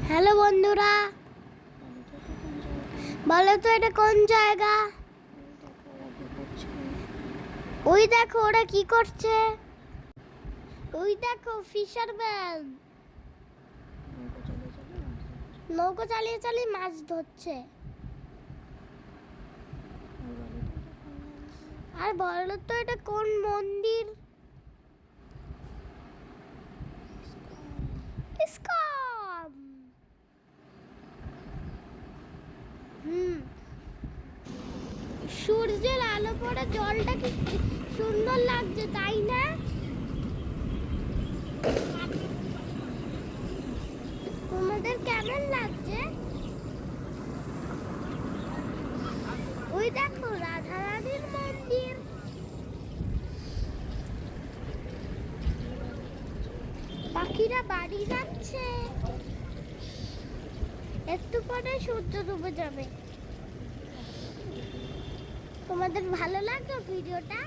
Hello বন্ধুরা, বলো তো এটা কোন জায়গা? ওই দেখো ওরা কি করছে। ওই দেখো ফিশারম্যান নৌকো চালিয়ে চালিয়ে মাছ ধরছে। আর বলো তো এটা কোন মন্দির? ইসকন। সূর্যের আলো পড়ে জলটা কি সুন্দর লাগছে, তাই না? তোমাদের কেমন লাগছে? ওই দেখো রাধা রানীর মন্দির। পাখিরা বাড়ি যাচ্ছে, একটু পরে সূর্য ডুবে যাবে। তোমাদের ভালো লাগলো ভিডিওটা?